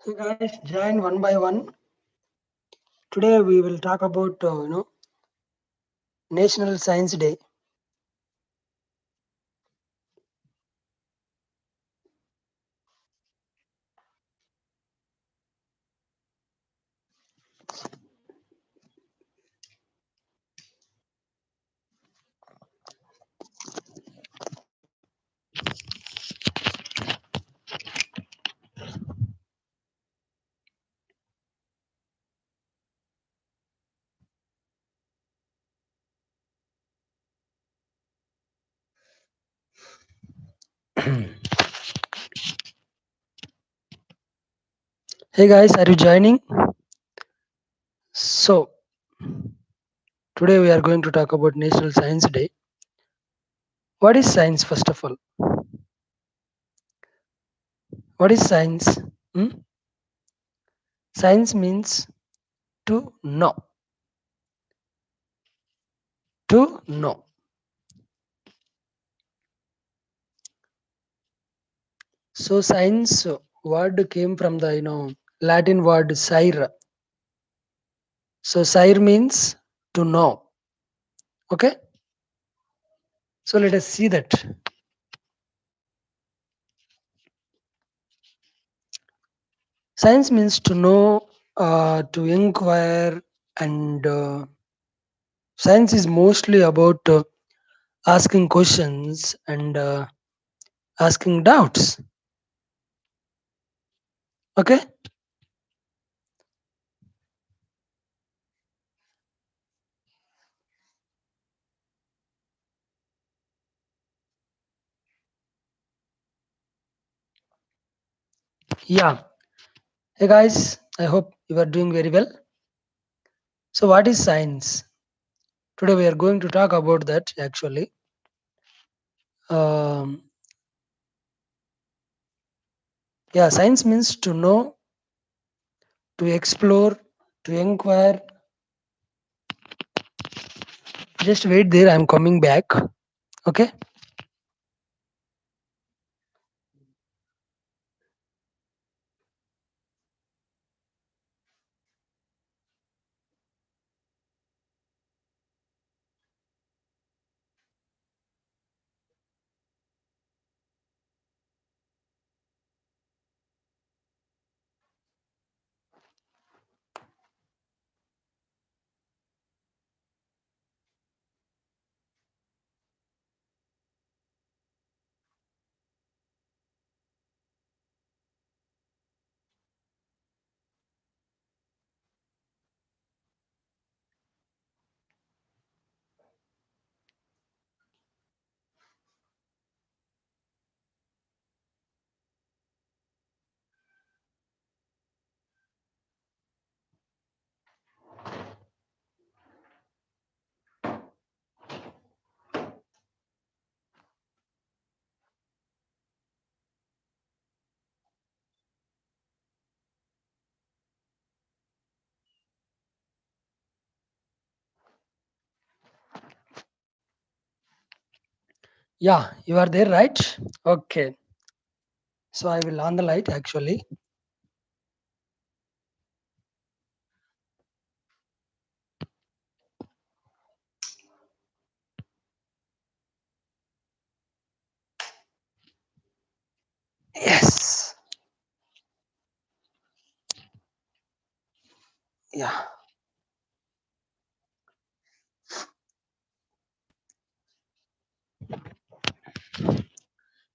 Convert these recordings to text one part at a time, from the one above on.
So guys, join one by one. Today we will talk about National Science Day. Hey guys, are you joining? So today we are going to talk about National Science Day. What is science first of all? What is science? Hmm? Science means to know. To know. So science word came from the Latin word sire. So sire means to know. Okay. So let us see that. Science means to know, to inquire, and science is mostly about asking questions and asking doubts. Okay. Yeah. Hey guys, I hope you are doing very well. So, what is science? Today we are going to talk about that actually. Um, yeah, science means to know, to explore, to inquire. Just wait there, I'm coming back. Okay. Yeah, you are there, right? Okay. So I will on the light actually. Yes. Yeah.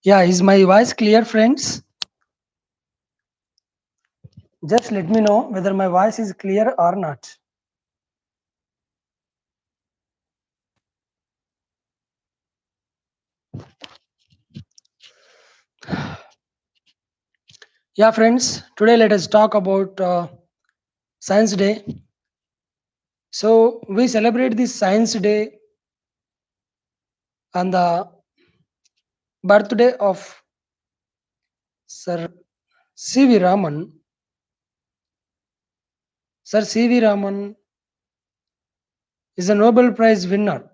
Yeah, is my voice clear, friends? Just let me know whether my voice is clear or not. Yeah, friends, today let us talk about Science Day. So, we celebrate this Science Day on the birthday of Sir C.V. Raman. Sir C.V. Raman is a Nobel Prize winner.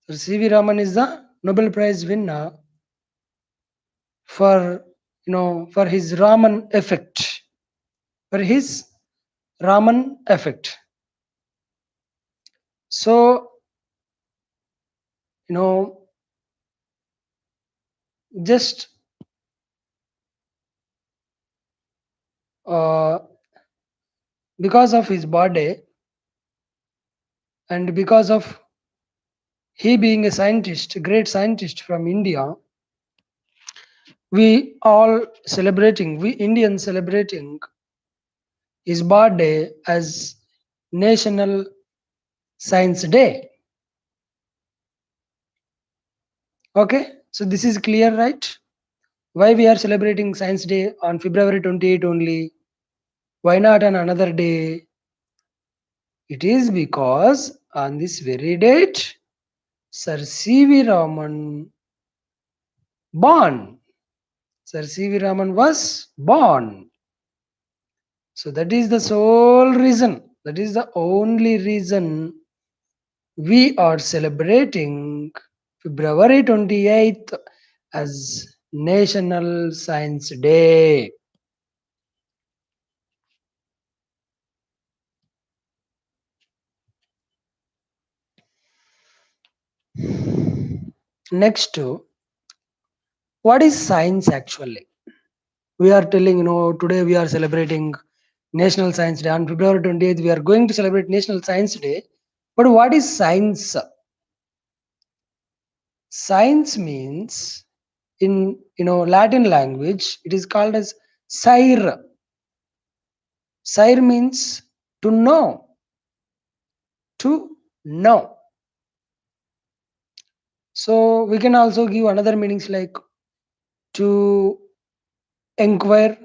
Sir C.V. Raman is the Nobel Prize winner for for his Raman effect. For his Raman effect. So, you know, just uh, because of his body and because of he being a scientist, a great scientist from India, we Indians celebrating his birthday as National Science Day. Okay, so this is clear, right? Why we are celebrating Science Day on February 28 only? Why not on another day? It is because on this very date, Sir C.V. Raman born. Sir C.V. Raman was born. So that is the sole reason. That is the only reason we are celebrating February 28th as National Science Day. Next, what is science actually? We are telling, today we are celebrating National Science Day. On February 28th, we are going to celebrate National Science Day. But what is science? Science means in Latin language, it is called as sire. Sire means to know. To know. So we can also give another meanings like to inquire,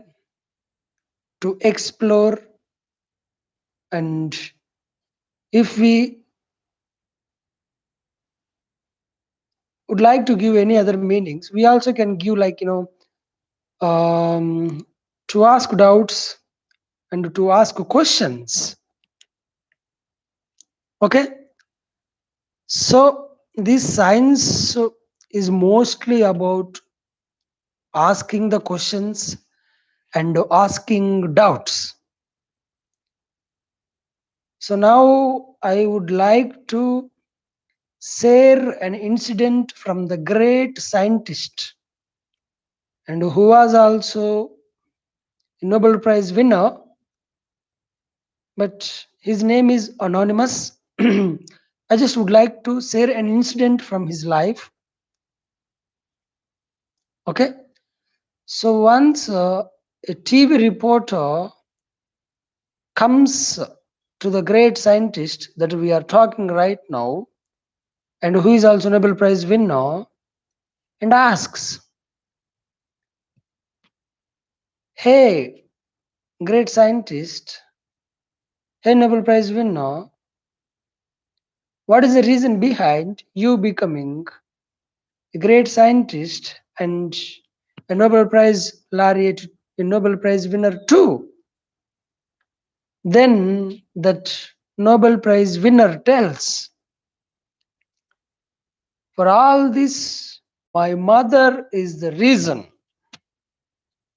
to explore, and if we would like to give any other meanings, we also can give like to ask doubts and to ask questions. Okay, so this science is mostly about asking the questions and asking doubts. So now I would like to share an incident from the great scientist and who was also a Nobel Prize winner, but his name is anonymous. I just would like to share an incident from his life. Okay, so once a TV reporter comes to the great scientist that we are talking right now and who is also Nobel Prize winner and asks, "Hey, great scientist, hey, Nobel Prize winner, what is the reason behind you becoming a great scientist and a Nobel Prize laureate, a Nobel Prize winner too?" Then that Nobel Prize winner tells, "For all this, my mother is the reason.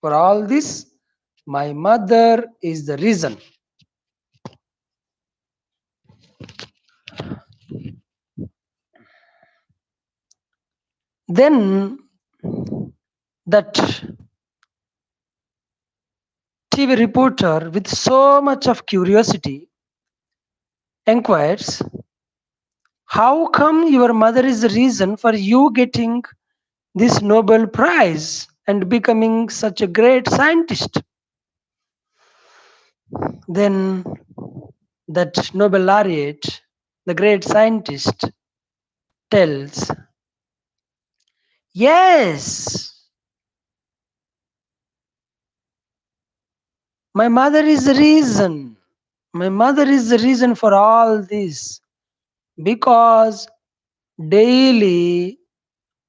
For all this, my mother is the reason." Then that TV reporter, with so much of curiosity, inquires, "How come your mother is the reason for you getting this Nobel Prize and becoming such a great scientist?" Then that Nobel laureate, the great scientist, tells, "Yes, my mother is the reason. My mother is the reason for all this because daily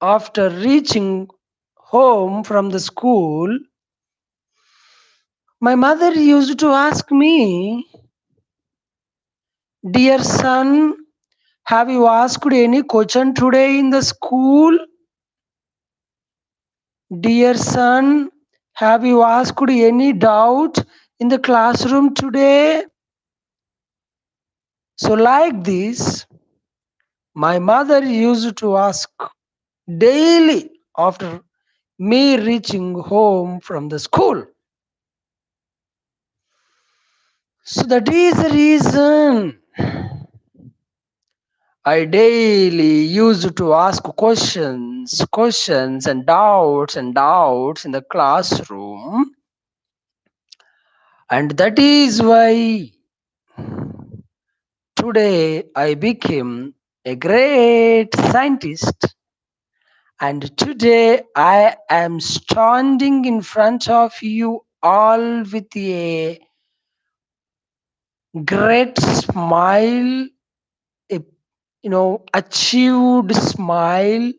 after reaching home from the school, my mother used to ask me, 'Dear son, have you asked any question today in the school? Dear son, Have you asked any doubt in the classroom today? So, like this, my mother used to ask daily after me reaching home from the school. So, that is the reason I daily used to ask questions and doubts in the classroom. And that is why today I became a great scientist. And today I am standing in front of you all with a great smile, a achieved smile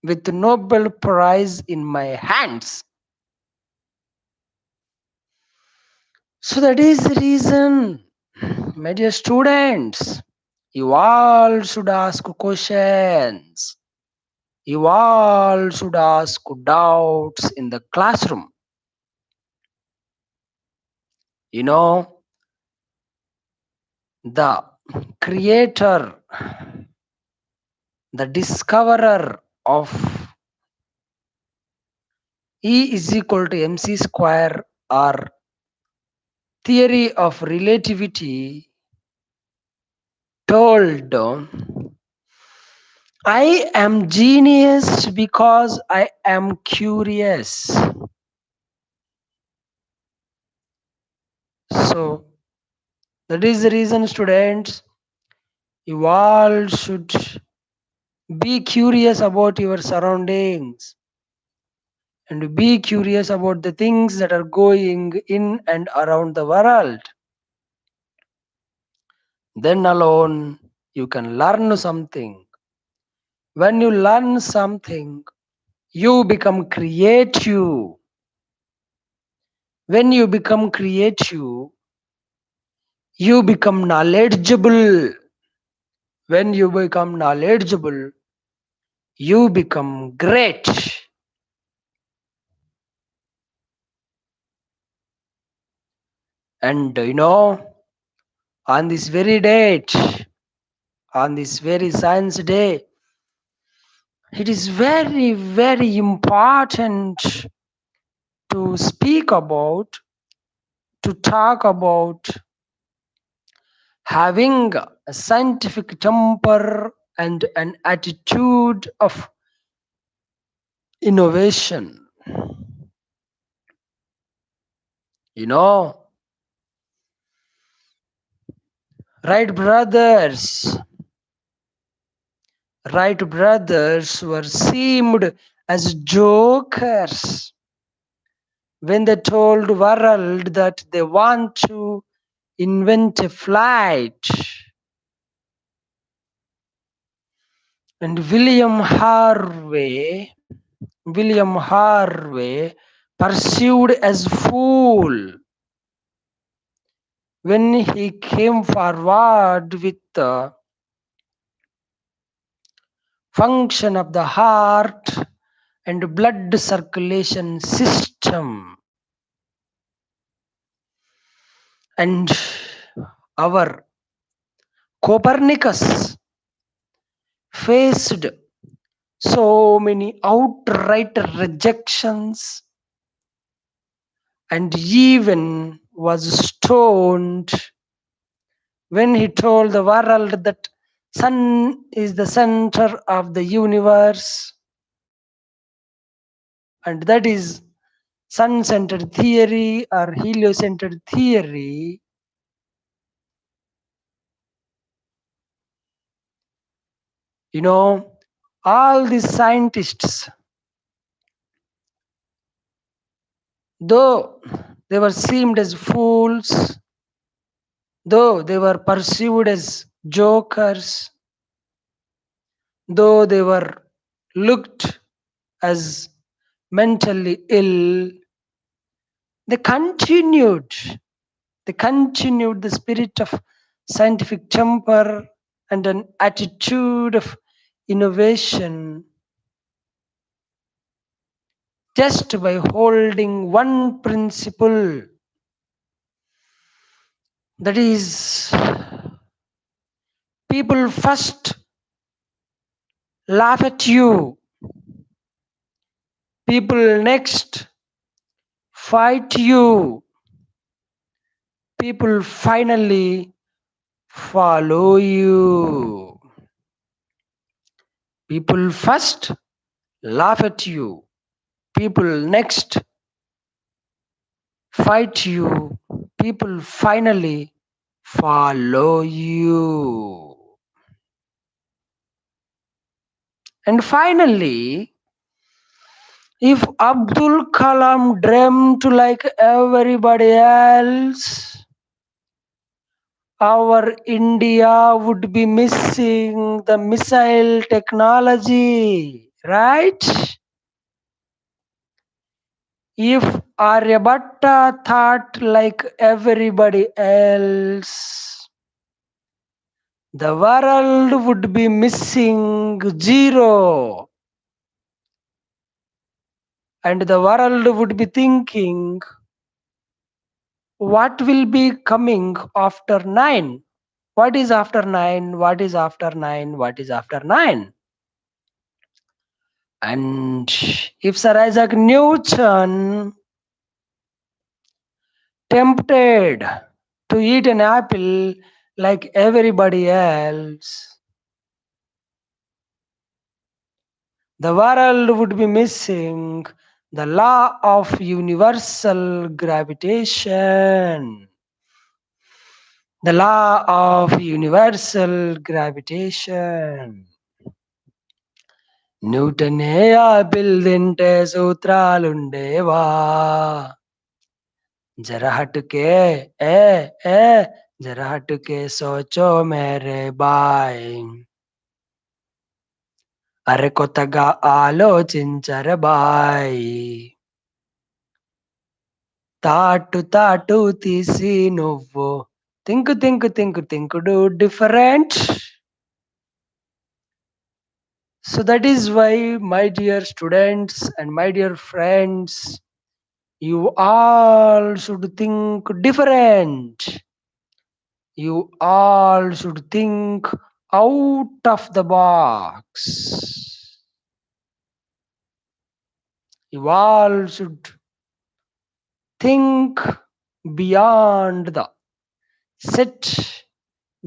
with Nobel Prize in my hands. So that is the reason, my dear students, you all should ask questions. You all should ask doubts in the classroom. You know, the creator, the discoverer of E is equal to mc square or theory of relativity told, I am genius because I am curious. So that is the reason, students, you all should be curious about your surroundings and be curious about the things that are going in and around the world. Then alone you can learn something. When you learn something, you become creative. When you become creative, you become knowledgeable. When you become knowledgeable, you become great. And on this very date, on this very science day, it is very, very important to speak about, to talk about having a scientific temper and an attitude of innovation. You know, right, brothers? Right, brothers were seemed as jokers when they told world that they want to invent a flight. And William Harvey pursued as fool when he came forward with the function of the heart and blood circulation system. And our Copernicus faced so many outright rejections and even was stoned when he told the world that sun is the center of the universe, and that is sun-centered theory or heliocentered theory. All these scientists, though they were seemed as fools, though they were perceived as jokers, though they were looked as mentally ill, they continued. They continued the spirit of scientific temper and an attitude of innovation just by holding one principle, that is, people first laugh at you, people next fight you, people finally follow you. People first laugh at you, people next fight you, people finally follow you. And finally, if Abdul Kalam dreamt like everybody else, our India would be missing the missile technology, right? If Aryabhatta thought like everybody else, the world would be missing zero, and the world would be thinking, what will be coming after 9? What is after 9? What is after 9? What is after 9? And if Sir Isaac Newton tempted to eat an apple like everybody else, the world would be missing the law of universal gravitation. The law of universal gravitation. న్యూటనే apple తింటే సూత్రాలుండేవా జర హటుకే ఏ ఏ జర హటుకే సోచో మేరే bye అరే కొత్తగా ఆలోచించర bye తాటు తాటు తీసి నువ్వు థింకుడు different. So that is why, my dear students and my dear friends, you all should think different. You all should think out of the box. You all should think beyond the set,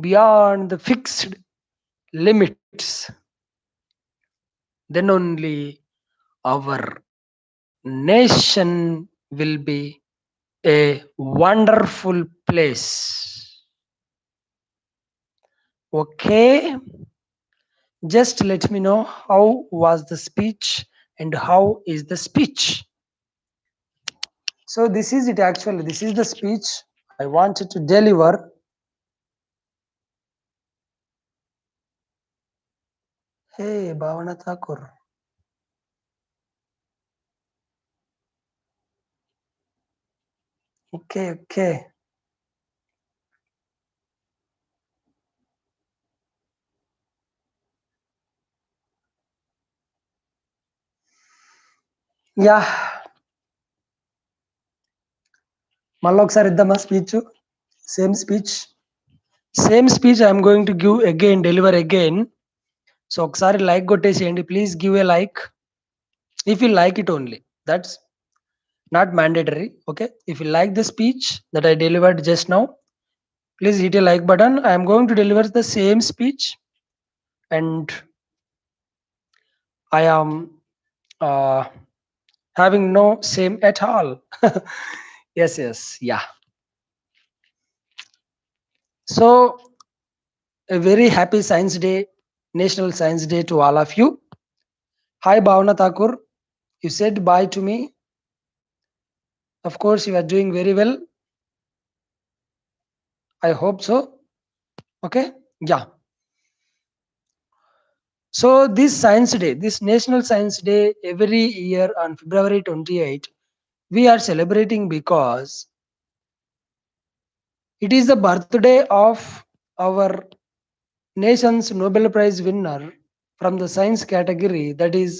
beyond the fixed limits. Then only our nation will be a wonderful place. Okay, just let me know how was the speech and how is the speech. So this is it actually. This is the speech I wanted to deliver. Hey, Bhavana Thakur. Okay. Yeah. మళ్ళీ ఒకసారి ఇద్దామా speech same speech I'm going to give again deliver again so ఒకసారి like కొట్టేసేయండి please give a like if you like it only that's not mandatory okay if you like the speech that I delivered just now please hit a like button. I am going to deliver the same speech and I am having no same at all. Yes, yeah. So a very happy Science Day, National Science Day to all of you. Hi Bhavna Thakur, you said bye to me. Of course you are doing very well. I hope so. Okay, yeah. So this Science Day, this National Science Day, every year on February 28, we are celebrating because it is the birthday of our nation's Nobel Prize winner from the science category, that is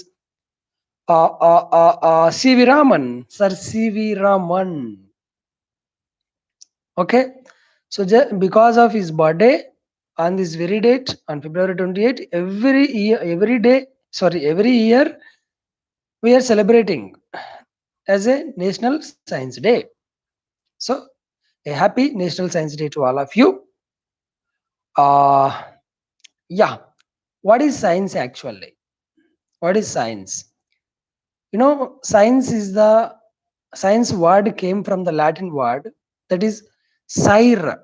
C.V. Raman, Sir C.V. Raman. Okay, so because of his birthday on this very date on February 28th, every year we are celebrating as a National Science Day. So, a happy National Science Day to all of you. Uh, yeah, what is science actually? What is science? Science word came from the Latin word that is sire.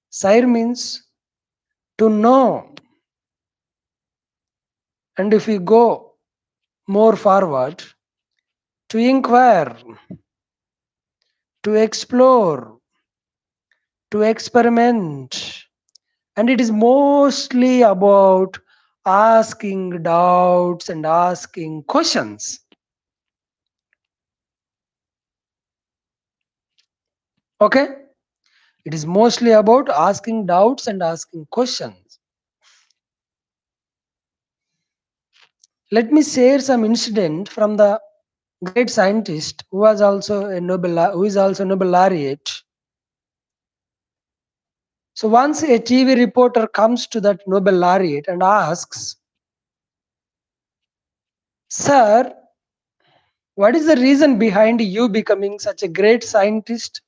Sire means to know. And if we go more forward, to inquire, to explore, to experiment. And it is mostly about asking doubts and asking questions. Okay? It is mostly about asking doubts and asking questions. Let me share some incident from the great scientist who is also a Nobel laureate. So once a TV reporter comes to that Nobel laureate and asks, "Sir, what is the reason behind you becoming such a great scientist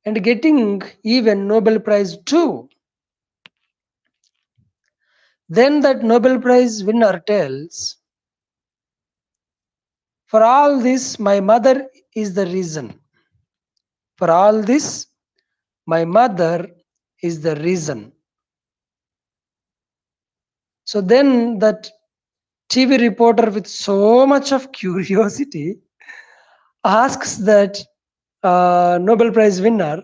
and getting even Nobel Prize too?" Then that Nobel Prize winner tells, "For all this, my mother is the reason. For all this, my mother is the reason." So then that TV reporter, with so much of curiosity, asks that Nobel Prize winner,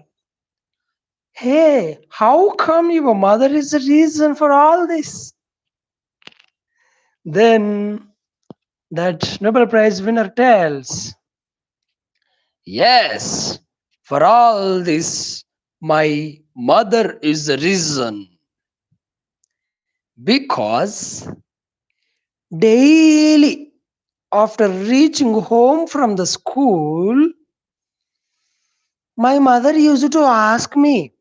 "Hey, how come your mother is the reason for all this?" Then that Nobel Prize winner tells, "Yes, for all this, my mother is the reason. Because daily after reaching home from the school, my mother used to ask me,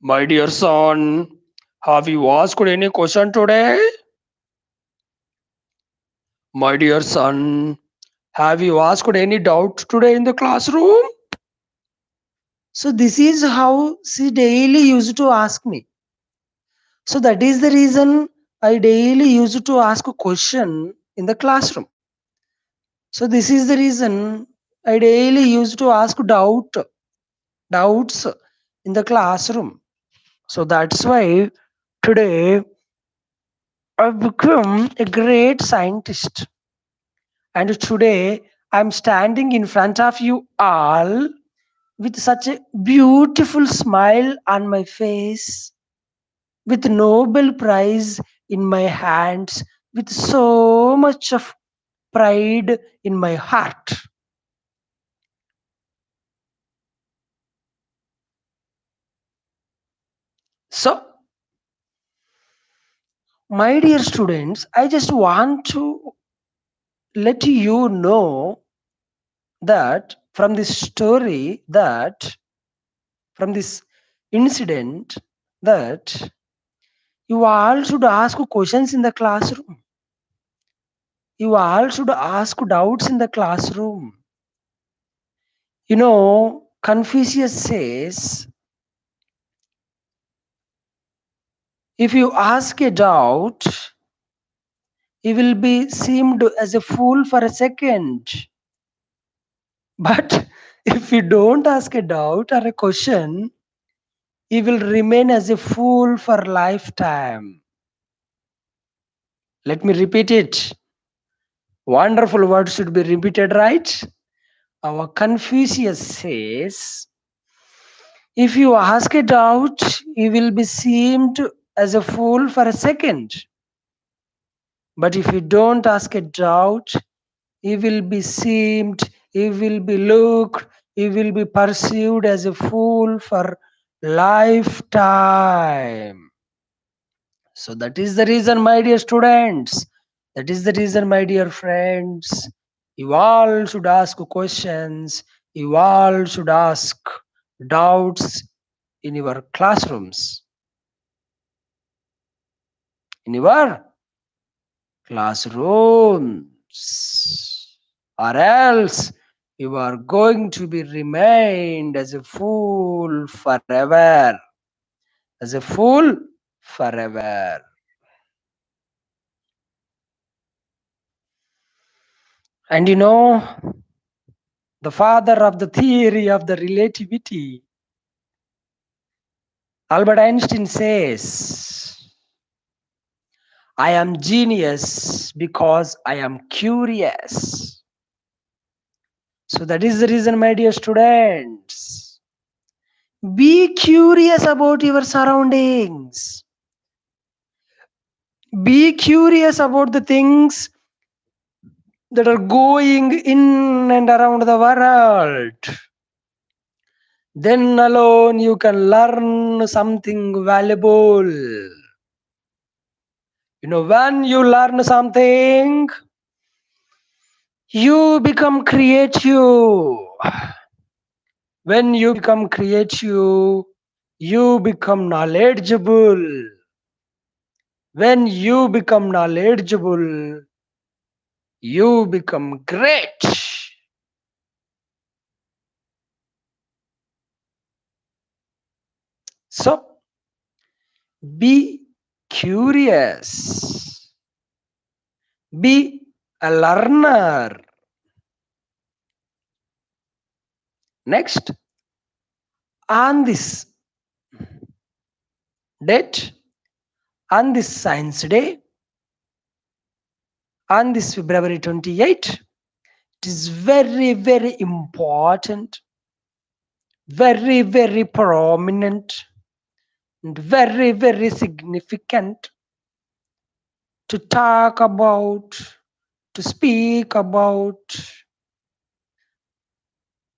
'My dear son, have you asked any question today? My dear son, have you asked any doubt today in the classroom?' So this is how she daily used to ask me. So that is the reason I daily used to ask a question in the classroom. So this is the reason I daily used to ask doubts in the classroom. So that's why today I've become a great scientist. And today I'm standing in front of you all with such a beautiful smile on my face, with Nobel Prize in my hands, with so much of pride in my heart. So, my dear students, I just want to let you know that from this incident, that you all should ask questions in the classroom. You all should ask doubts in the classroom. Confucius says, if you ask a doubt, you will be seemed as a fool for a second. But if you don't ask a doubt or a question, you will remain as a fool for lifetime. Let me repeat it. Wonderful word should be repeated, right? Our Confucius says, if you ask a doubt, you will be seemed as a fool for a second. But if you don't ask a doubt, you will be seemed, you will be looked, you will be perceived as a fool for lifetime. So that is the reason, my dear students, That is the reason, my dear friends, you all should ask questions, you all should ask doubts in your classrooms, in your classrooms, or else you are going to be remained as a fool forever, as a fool forever. And the father of the theory of the relativity, Albert Einstein says, I am genius because I am curious. So that is the reason, my dear students. Be curious about your surroundings. Be curious about the things that are going in and around the world. Then alone you can learn something valuable. When you learn something, you become creative. When you become creative, you become knowledgeable. When you become knowledgeable, you become great. So, be curious. Be a learner. Next, on this date, on this Science Day, on this February 28th, it is very, very important, very, very prominent, and very, very significant to talk about, to speak about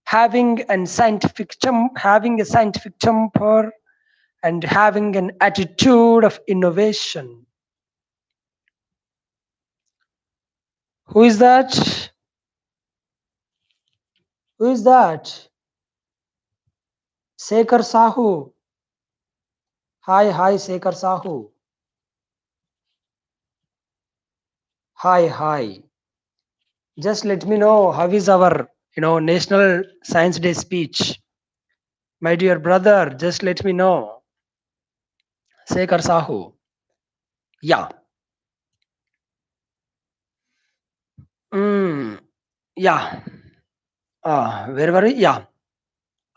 having a scientific temper and having an attitude of innovation. Who is that? Who is that? Sekhar Sahu. Hi, Sekhar Sahu. Hi. Just let me know how is our, National Science Day speech. My dear brother, just let me know. Sekhar Sahu. Yeah. Yeah. Where were we? Yeah.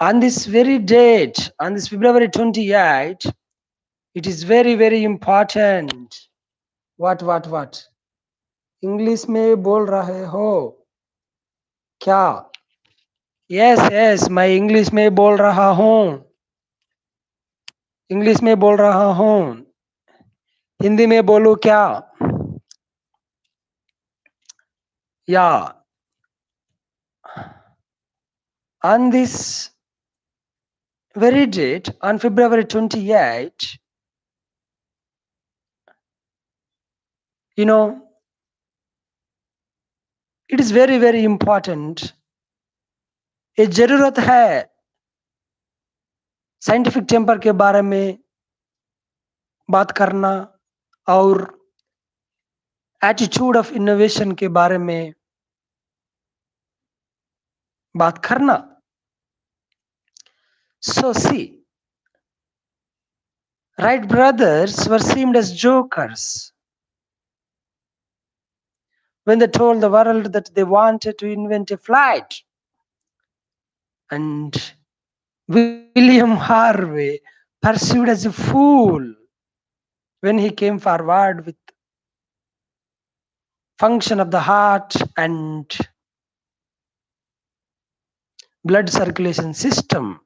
On this very date, on this February 28th, it is very, very important. What? English में बोल रहे हो क्या? Yes मैं English में बोल रहा हूँ. इंग्लिश में बोल रहा हूँ. हिंदी में बोलूं क्या? या on this very date, on February 28, it is very, very important. ये जरूरत है साइंटिफिक टेम्पर के बारे में बात करना और एटीट्यूड ऑफ इनोवेशन के बारे में बात करना. So see, Wright brothers were seen as jokers when they told the world that they wanted to invent a flight. And William Harvey pursued as a fool when he came forward with function of the heart and blood circulation system.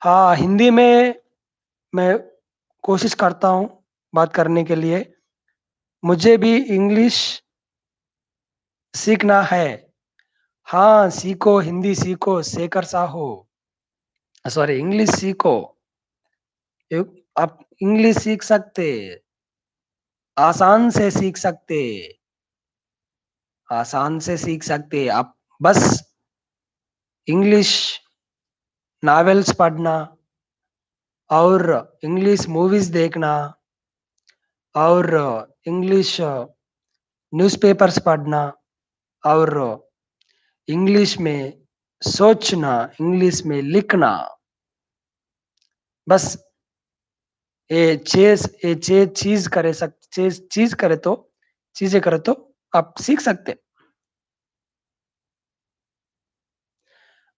हाँ, हिंदी में मैं कोशिश करता हूँ बात करने के लिए. मुझे भी इंग्लिश सीखना है. हाँ, सीखो, हिंदी सीखो, शेखर साहू. सॉरी, इंग्लिश सीखो. आप इंग्लिश सीख सकते. आसान से सीख सकते, आसान से सीख सकते आप बस इंग्लिश नॉवेल्स पढ़ना और इंग्लिश मूवीज देखना और इंग्लिश न्यूज़पेपर्स पढ़ना और इंग्लिश में सोचना, इंग्लिश में लिखना, बस ये चीज करे चीज करे तो चीजें करे तो आप सीख सकते।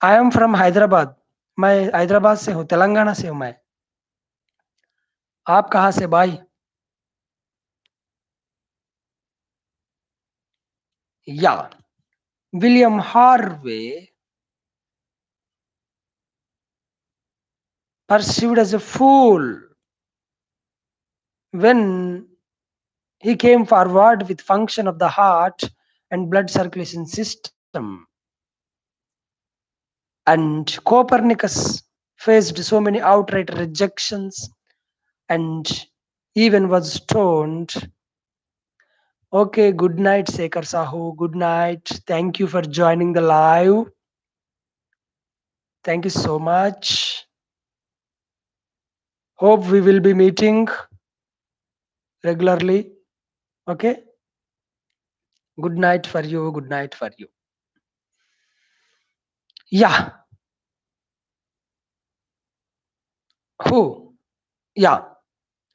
आई एम फ्रॉम हैदराबाद, मैं हैदराबाद से हूँ, तेलंगाना से हूँ मैं। आप कहाँ से भाई? या William Harvey perceived as a fool when he came forward with function of the heart and blood circulation system. And Copernicus faced so many outright rejections and even was stoned. Okay, good night, Sekhar Sahu. Good night. Thank you for joining the live. Thank you so much. Hope we will be meeting regularly. Okay. Good night for you. Good night for you. Yeah. Who? Yeah.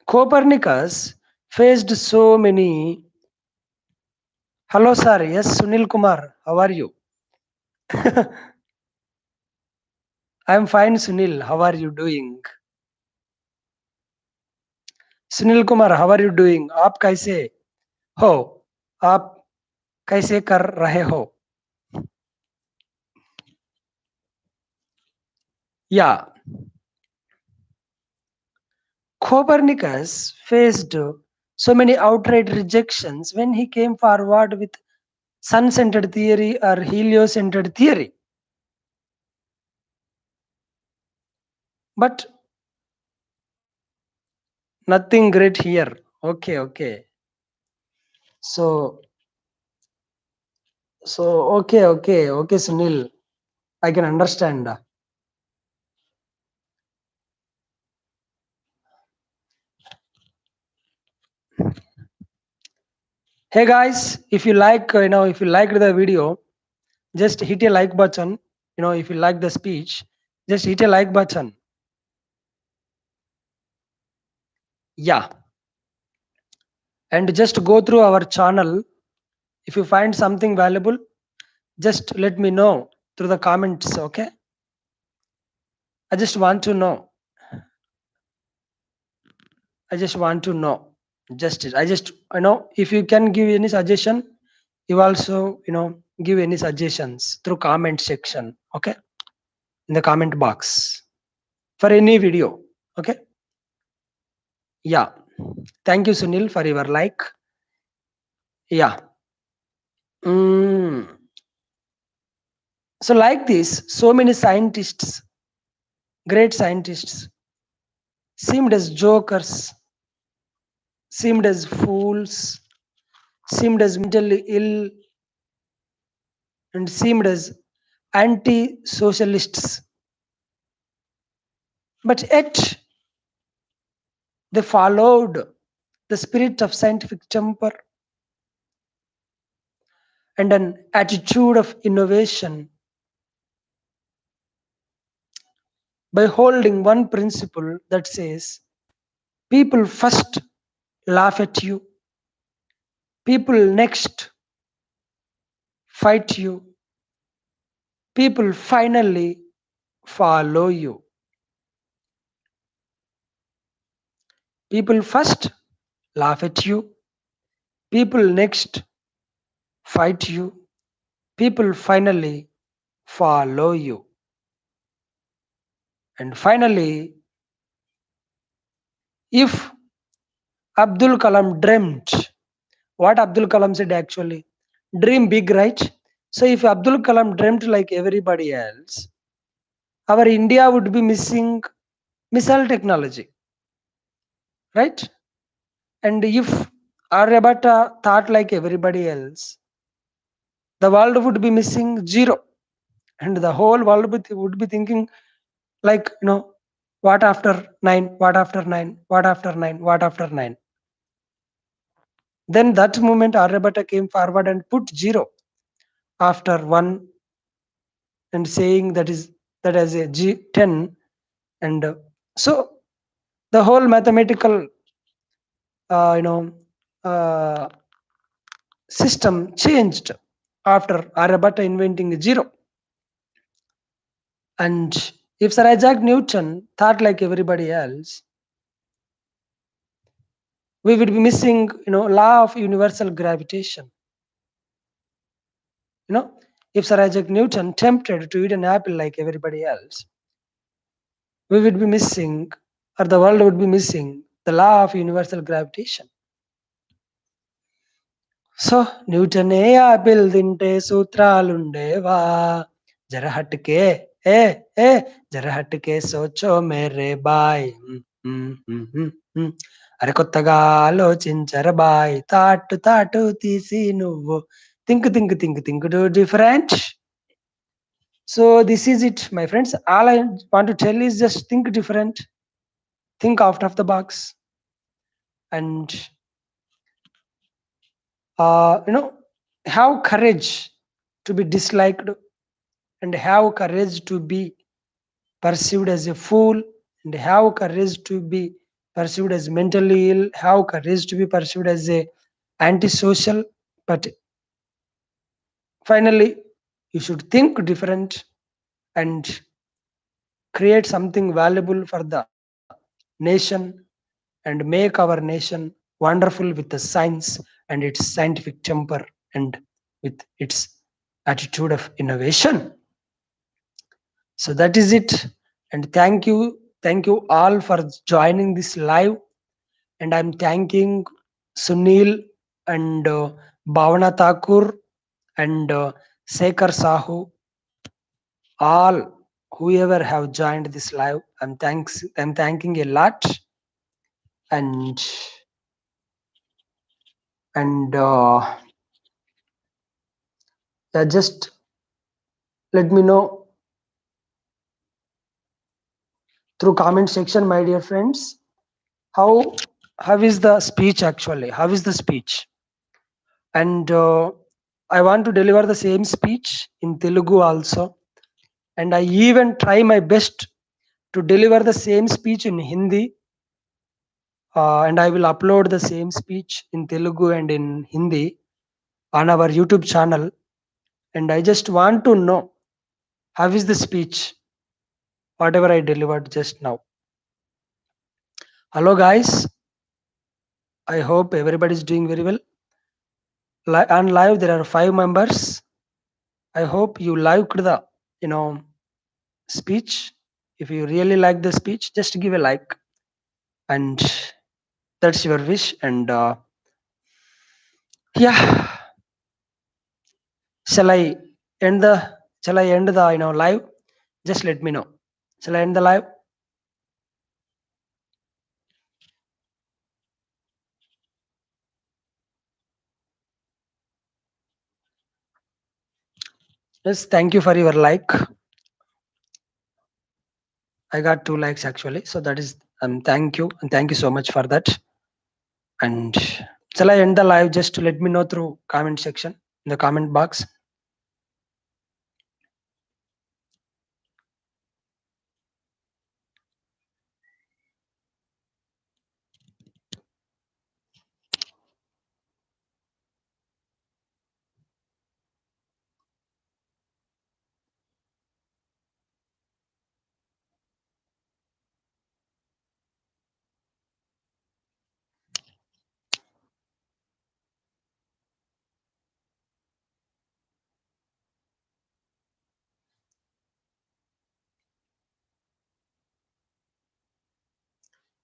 Copernicus faced so many. Hello, sir. Yes, Sunil Kumar. How are you? I'm fine, Sunil. How are you doing? Sunil Kumar, how are you doing? आप कैसे हो? आप कैसे कर रहे हो? या Copernicus faced so many outright rejections when he came forward with sun-centered theory or heliocentered theory. But nothing great here. Okay, okay. So, okay, Sunil. I can understand. Hey guys, if you like, if you liked the video, just hit a like button. If you like the speech, just hit a like button. Yeah, and just go through our channel. If you find something valuable, just let me know through the comments. Okay, I just want to know. I just want to know. I just if you can give any suggestion, you also give any suggestions through comment section. Okay, in the comment box for any video. Okay, yeah. Thank you, Sunil, for your like. Yeah. Mm. So like this, so many scientists, great scientists, seemed as jokers, seemed as fools, seemed as mentally ill, and seemed as anti-socialists. But yet they followed the spirit of scientific temper and an attitude of innovation by holding one principle that says people first laugh at you, people next fight you, people finally follow you. People first laugh at you, people next fight you, people finally follow you. And finally, if Abdul Kalam dreamt, what Abdul Kalam said actually, dream big, right? So if Abdul Kalam dreamt like everybody else, our India would be missing missile technology, right? And if Aryabhatta thought like everybody else, the world would be missing zero, and the whole world would be thinking like, what after 9, what after 9, what after 9, what after 9. Then that moment Aryabhatta came forward and put zero after 1 and saying that as a G10. And so the whole mathematical uh, you know uh, system changed after Aryabhatta inventing zero. And if Sir Isaac Newton thought like everybody else, we would be missing, law of universal gravitation. You know, if Sir Isaac Newton tempted to eat an apple like everybody else, we would be missing, or the world would be missing, the law of universal gravitation. So న్యూటనే apple తింటే సూత్రాలుండేవా జరహట్కే ఏ ఏ జరహట్కే సోచో మేరే bye అరే కొత్తగా ఆలోచించర bye తాటు తాటు తీసి నువ్వు think think think think to different. So this is it my friends. All I want to tell is just think different, think out of the box, and uh, you know have courage to be disliked, and have courage to be perceived as a fool, and have courage to be perceived as mentally ill, have courage to be perceived as a antisocial. But finally, you should think different and create something valuable for the nation, and make our nation wonderful with the science and its scientific temper, and with its attitude of innovation. So that is it. And thank you all for joining this live. And I'm thanking Sunil and Bhavana Thakur and Sekhar Sahu, all whoever have joined this live. I'm thanking a lot. And and yeah, just let me know through comment section, my dear friends, how how is the speech actually? How is the speech? And I want to deliver the same speech in Telugu also, and I even try my best to deliver the same speech in Hindi, and I will upload the same speech in Telugu and in Hindi on our YouTube channel. And I just want to know how is the speech, whatever I delivered just now. Hello guys, I hope everybody is doing very well. On live there are 5 members. I hope you liked the you know speech. If you really like the speech, just give a like, and that's your wish. And yeah, shall I end the live? Just let me know. Shall I end the live? Yes, thank you for your like. I got 2 likes actually, so that is thank you, and thank you so much for that. And shall I end the live? Just to let me know through comment section in the comment box.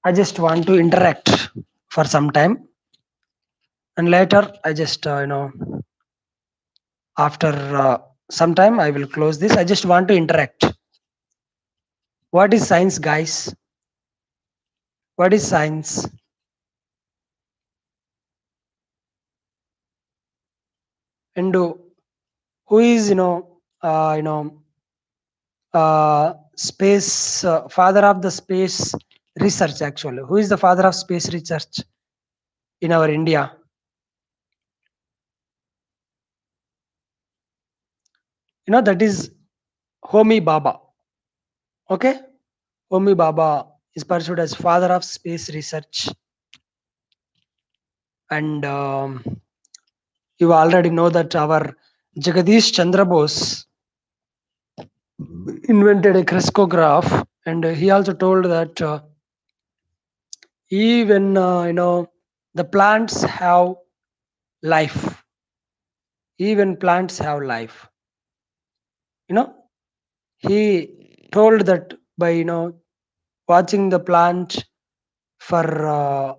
I just want to interact for some time, and later I just after some time I will close this. I just want to interact. What is science, guys? What is science? And who is space father of the space research? Actually, who is the father of space research in our India? That is Homi Baba. Okay, Homi Baba is pursued as father of space research, and you already know that our Jagadish Chandra Bose invented a crescograph, and he also told that even the plants have life. Even plants have life. You know, he told that by watching the plant for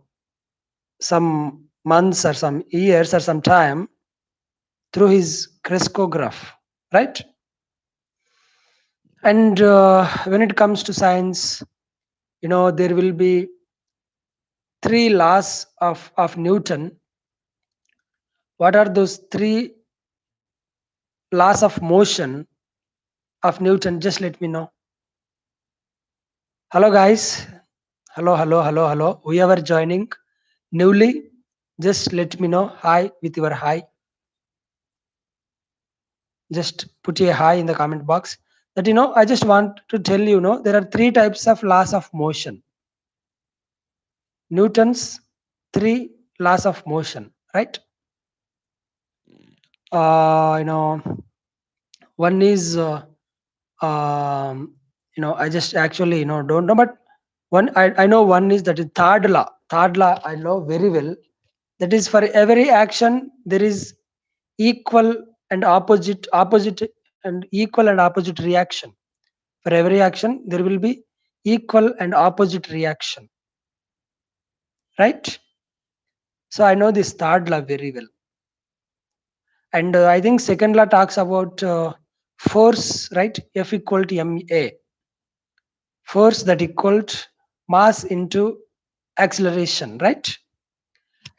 some months or some years or some time through his crescograph, right? And when it comes to science, there will be three laws of Newton. What are those three laws of motion of Newton? Just let me know. Hello, guys. Hello, hello, hello, hello. Whoever joining newly, just let me know. Hi with your hi. Just put a hi in the comment box. That I just want to tell there are three types of laws of motion. Newton's three laws of motion, right? You know, one is I just actually don't know, but I know one is that is third law. Third law I know very well. That is for every action there is equal and opposite and equal and opposite reaction. For every action there will be equal and opposite reaction, right? So I know this third law very well. And I think second law talks about force, right? F equal to ma, force that equals mass into acceleration, right?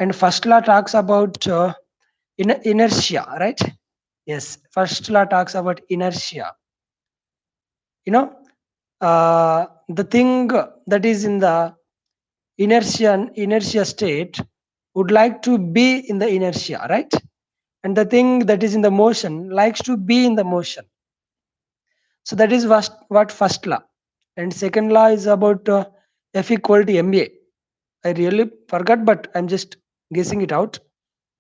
And first law talks about inertia, right? Yes, first law talks about inertia. you know the thing that is in the inertia state would like to be in the inertia, right? And the thing that is in the motion likes to be in the motion. So that is what first law. And second law is about F equal to ma. I really forgot, but I'm just guessing it out.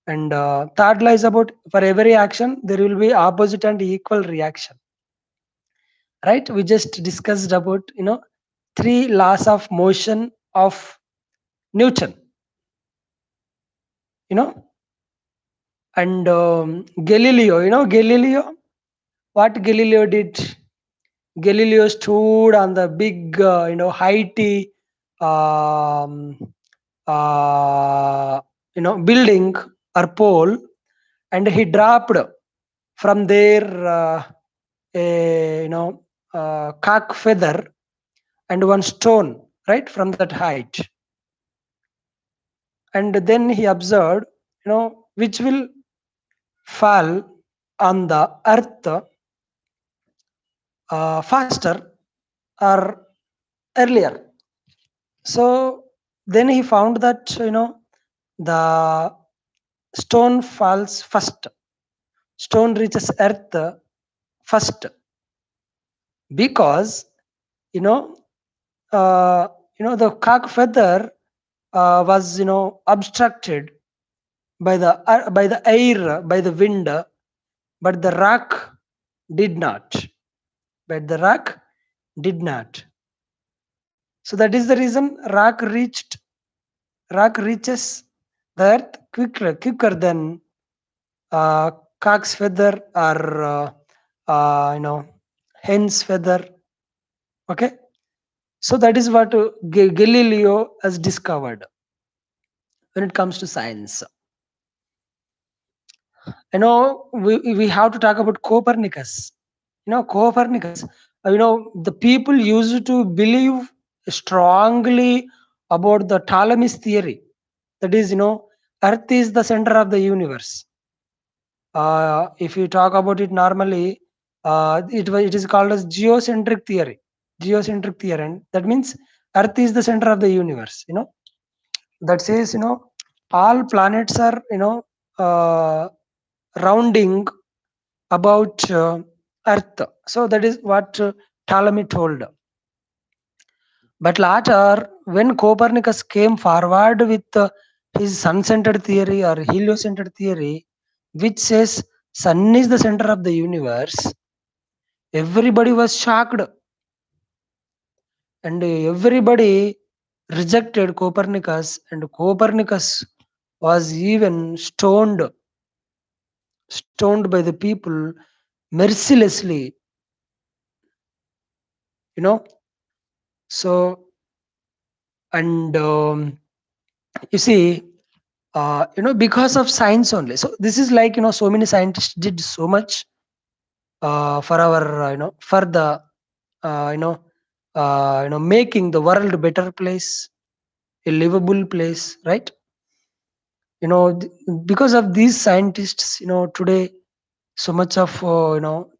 And third law is about for every action there will be opposite and equal reaction, right? We just discussed about three laws of motion of Newton, you know and Galileo. Galileo, what Galileo did? Galileo stood on the big height um, building or pole, and he dropped from there a cock feather and one stone, right, from that height. And then he observed which will fall on the earth faster or earlier. So then he found that the stone falls first. Stone reaches earth first, because you know the cock feather was obstructed by the air, by the wind, but the rock did not. But the rock did not. So that is the reason rock reaches the earth quicker than uh, cock's feather or hen's feather. Okay, so that is what Galileo has discovered when it comes to science. We have to talk about Copernicus. Copernicus. The people used to believe strongly about the Ptolemy's theory. That is, Earth is the center of the universe. If you talk about it normally, it is called as geocentric theory. Geocentric theory, and that means Earth is the center of the universe. That says all planets are rounding about Earth. So that is what Ptolemy told. But later, when Copernicus came forward with his sun-centered theory or heliocentered theory, which says sun is the center of the universe, everybody was shocked, and everybody rejected Copernicus, and Copernicus was even stoned by the people mercilessly. You know, so and you see, because of science only. So this is like so many scientists did so much for our for the uh, you know making the world a better place, a livable place, right? Because of these scientists, today so much of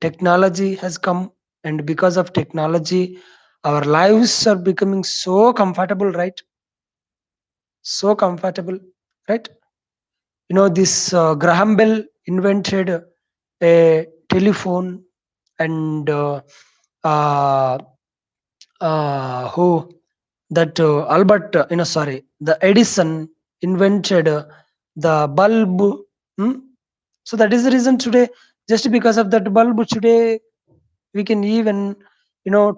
technology has come, and because of technology our lives are becoming so comfortable, right? So comfortable, right? This Graham Bell invented a telephone, and uh, who that Albert, sorry, the Edison invented the bulb. hmm? So that is the reason today, just because of that bulb, today we can even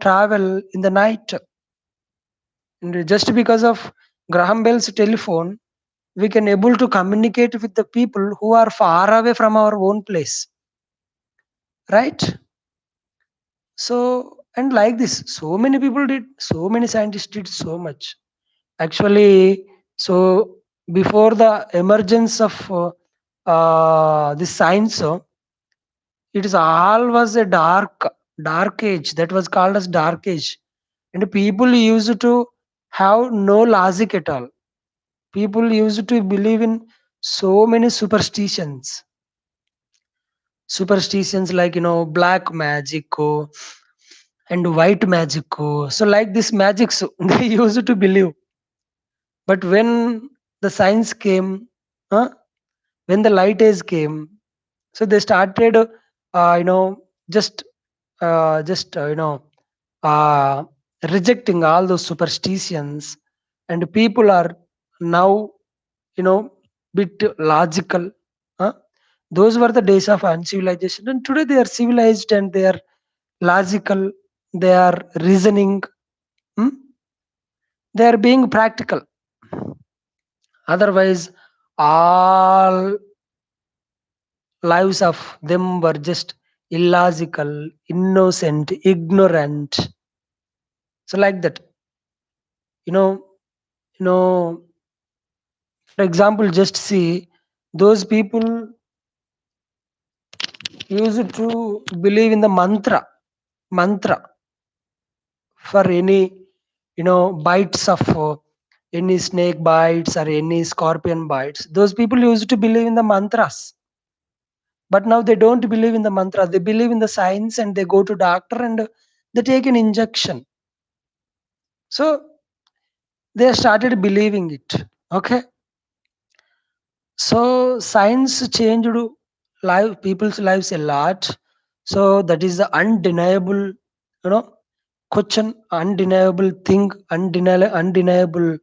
travel in the night, and just because of Graham Bell's telephone, we can able to communicate with the people who are far away from our own place, right? So, and like this, so many people did, so many scientists did so much. Actually, so before the emergence of this science, it is all was a dark age, that was called as dark age, and people used to have no logic at all. People used to believe in so many superstitions like black magic, and white magic, so like this magic, so they used to believe. But when the science came, huh, when the light age came, so they started just uh, rejecting all those superstitions, and people are now you know bit logical, huh? Those were the days of uncivilization, and today they are civilized, and they are logical, they are reasoning, hmm? They are being practical. Otherwise, all lives of them were just illogical, innocent, ignorant. So like that, you know, you know. For example, just see those people used to believe in the mantra for any bites of any snake bites or any scorpion bites. Those people used to believe in the mantras, but now they don't believe in the mantra, they believe in the science, and they go to doctor, and they take an injection. So they started believing it. Okay, so science changed people's lives a lot. So that is the undeniable question, undeniable thing, undeniable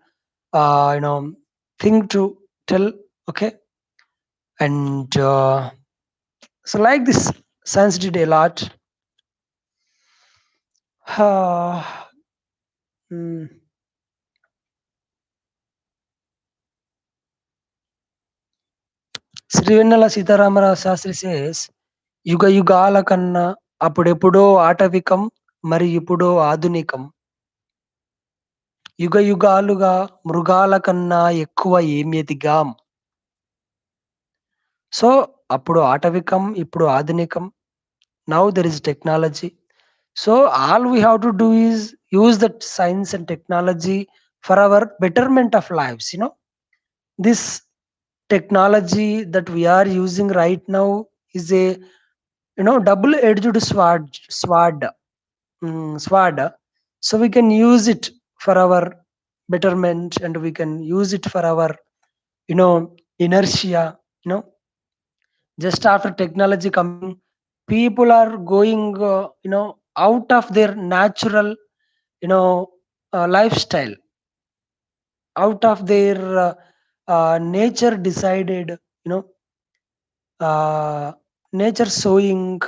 uh, you know thing to tell. Okay, and so like this, science did a lot. Hmm. Sirivennela Seetharamarao Sastry says, యుగ యుగాల కన్నా అప్పుడెప్పుడో ఆటవికం, మరి ఇప్పుడో ఆధునికం, యుగ యుగాలుగా మృగాల కన్నా ఎక్కువ ఏమ్యదిగాం. సో అప్పుడు ఆటవికం, ఇప్పుడు ఆధునికం. Now there is technology. So all we have to do is use that science and technology for our betterment of lives. This technology that we are using right now is a double edged sword. So we can use it for our betterment, and we can use it for our inertia. Just after technology coming, people are going out of their natural you know lifestyle, out of their nature decided, uh, nature sowing,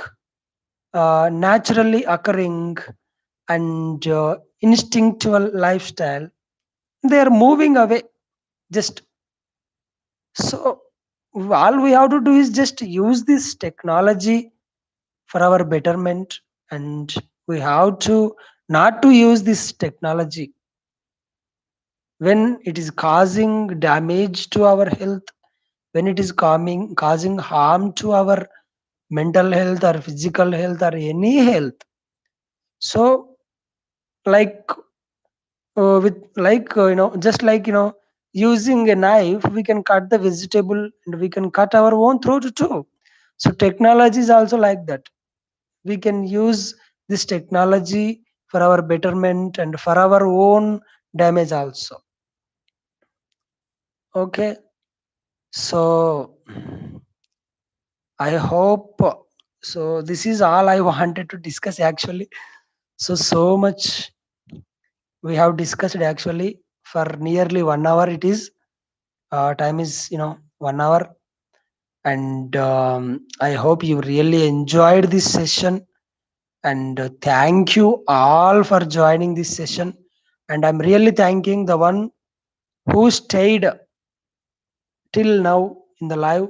naturally occurring, and instinctual lifestyle. They are moving away. Just so, all we have to do is just use this technology for our betterment, and we have to not to use this technology when it is causing damage to our health, when it is causing harm to our mental health or physical health or any health. So, like with just like using a knife, we can cut the vegetable and we can cut our own throat too. So technology is also like that. We can use this technology for our betterment and for our own damage also. Okay, so I hope so. This is all I wanted to discuss actually. So much we have discussed actually for nearly 1 hour. It is time is 1 hour, and I hope you really enjoyed this session. And thank you all for joining this session. And I'm really thanking the one who stayed till now in the live.